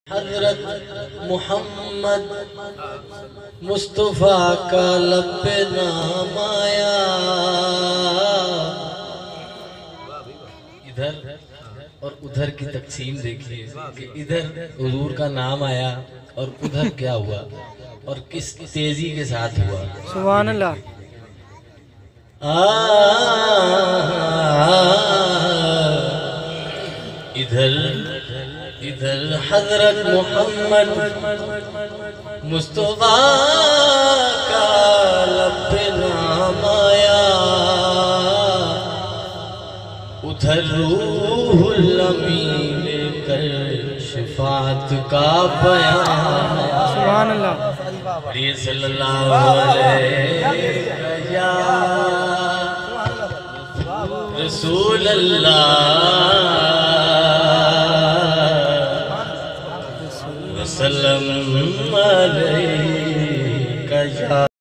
حضرت محمد مصطفیٰ کا لب پہ نام آیا، ادھر اور ادھر کی تقسیم دیکھیے کہ ادھر حضور کا نام آیا اور ادھر کیا ہوا اور کس تیزی کے ساتھ ہوا۔ سبحان اللہ۔ ادھر حضرت محمد مصطفیٰ کا لب پہ نام آیا، ادھر روح الامین لے کر شفاعت کا بیان۔ سبحان اللہ۔ صلی اللہ علیہ یا رسول اللہ وسلم علیہ یا